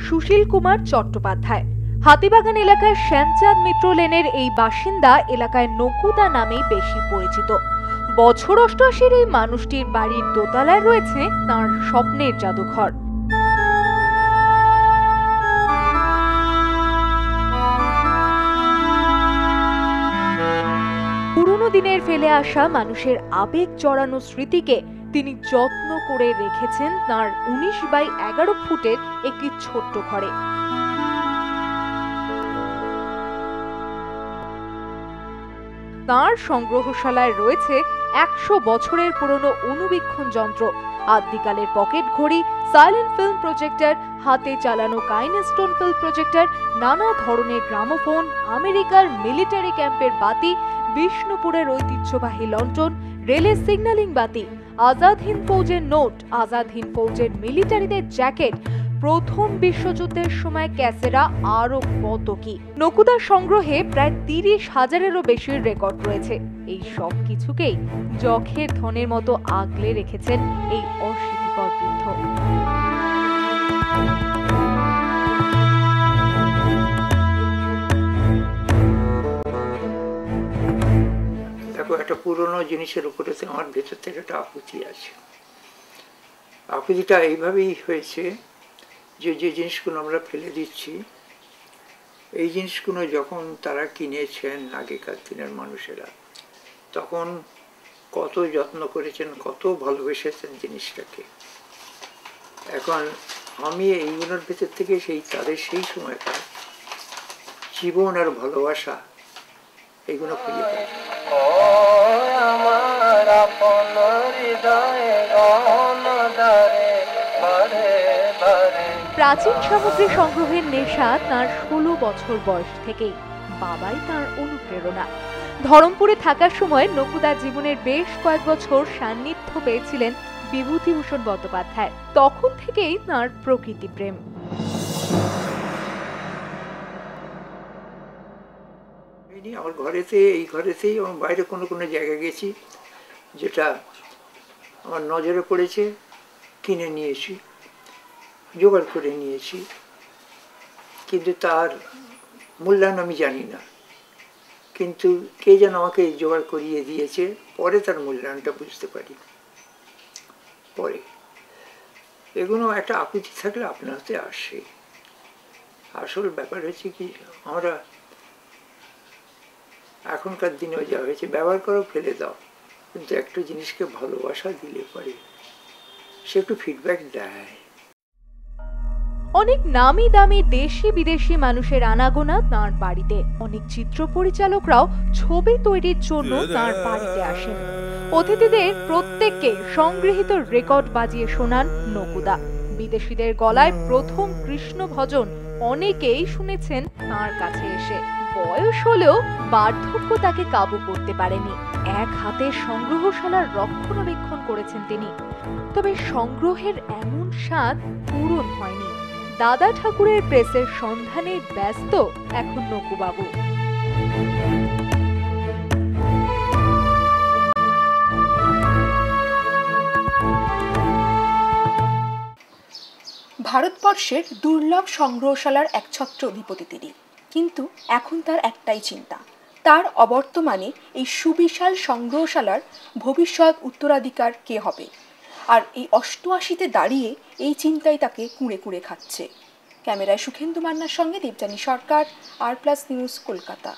সুশীল কুমার চট্টোপাধ্যায়। হাতিবাগান এলাকার শ্যামচাঁদ মিত্র লেনের এই বাসিন্দা এলাকায় নকুদা নামেই বেশি পরিচিত। বছর ৮৮-র এই মানুষটির বাড়ির দোতলায় রয়েছে তাঁর স্বপ্নের জাদুঘর। পুরনো দিনের ফেলে আসা মানুষের আবেগ জড়ানো স্মৃতিকে তিনি যত্ন করে রেখেছেন তাঁর ১৯x১১ ফুটের একটি ছোট্ট ঘরে। তাঁর সংগ্রহশালায় রয়েছে ১০০ বছরের পুরনো অণুবীক্ষণ যন্ত্র, আদিকালের পকেট ঘড়ি, সাইলেন্ট ফিল্ম প্রজেক্টর, হাতে চালানো কাইনেস্টোন ফিল্ম প্রজেক্টর, নানা ধরনের গ্রামোফোন, আমেরিকার মিলিটারি ক্যাম্পের বাতি, বিষ্ণুপুরের ঐতিহ্যবাহী লন্ঠন, রেলের সিগন্যালিং বাতি, আজাদ হিন্দ ফৌজের নোট, আজাদ হিন্দ ফৌজের মিলিটারিদের জ্যাকেট, প্রথম বিশ্বযুদ্ধের সময় ক্যাসেরা, আরো কত কি। নকুদার সংগ্রহে প্রায় ৩০,০০০-এরও বেশি রেকর্ড রয়েছে। এই সব কিছুকেই যখের ধনের মতো আগলে রেখেছেন এই অস্মৃতিকর বৃদ্ধ। দেখো, একটা পুরনো জিনিসের উপরে আমার ভেতর থেকে একটা আকুতি আছে। আকুতিটা এইভাবেই হয়েছে যে জিনিসগুলো আমরা ফেলে দিচ্ছি, এই জিনিসগুলো যখন তারা কিনেছেন আগেকার দিনের মানুষেরা, তখন কত যত্ন করেছেন, কত ভালোবেসেছেন জিনিসটাকে। এখন আমি এইগুলোর ভেতর থেকে তাদের সেই সময়কার জীবন আর ভালোবাসা এইগুলো খুঁজে পাই। প্রাচীন সামগ্রী সংগ্রহের নেশা তাঁর ১৬ বছর বয়স থেকেই। বাবাই তাঁর অনুপ্রেরণা। ধরমপুরে থাকার সময় নকুদার জীবনের বেশ কয়েক বছর সান্নিধ্য পেয়েছিলেন বিভূতিভূষণ বন্দ্যোপাধ্যায়। তখন থেকেই তাঁর প্রকৃতি প্রেম। আমার এই ঘরেতেই এবং বাইরে কোনো কোনো জায়গায় গেছি, যেটা আমার নজরে পড়েছে, কিনে নিয়েছি, জোগাড় করে নিয়েছি, কিন্তু তার মূল্যায়ন আমি জানি না। কিন্তু কে যেন আমাকে জোগাড় করিয়ে দিয়েছে, পরে তার মূল্যায়নটা বুঝতে পারি। পরে এগুলো একটা আকুতি থাকলে আপনার হাতে আসে। আসল ব্যাপার হচ্ছে কি, আমরা এখনকার দিনেও যা হয়েছে, ব্যবহার করো, ফেলে দাও, কিন্তু একটা জিনিসকে ভালোবাসা দিলে পরে সে একটু ফিডব্যাক দেয়। অনেক নামি দামি দেশি বিদেশি মানুষের আনাগোনা তাঁর বাড়িতে। অনেক চিত্র পরিচালকরাও ছবি তৈরির জন্য তাঁর বাড়িতে আসেন। অতিথিদের প্রত্যেককে সংগৃহীত রেকর্ড বাজিয়ে শোনান নকুদা। বিদেশিদের গলায় প্রথম কৃষ্ণ ভজন অনেকেই শুনেছেন তাঁর কাছে এসে। বয়স হলেও বার্ধক্য তাকে কাবু করতে পারেনি। এক হাতে সংগ্রহশালার রক্ষণাবেক্ষণ করেছেন তিনি। তবে সংগ্রহের এমন স্বাদ পূরণ হয়নি। দাদা ঠাকুরের প্রেসের সন্ধানে ব্যস্ত এখন নকুবাবু। ভারতবর্ষের দুর্লভ সংগ্রহশালার একছত্র অধিপতি তিনি। কিন্তু এখন তার একটাই চিন্তা, তার অবর্তমানে এই সুবিশাল সংগ্রহশালার ভবিষ্যৎ উত্তরাধিকার কে হবে। আর এই ৮৮-তে দাঁড়িয়ে এই চিন্তাই তাকে কুঁড়ে কুঁড়ে খাচ্ছে। ক্যামেরায় সুখেন্দু মান্নার সঙ্গে দীপজানী সরকার, আর প্লাস নিউজ, কলকাতা।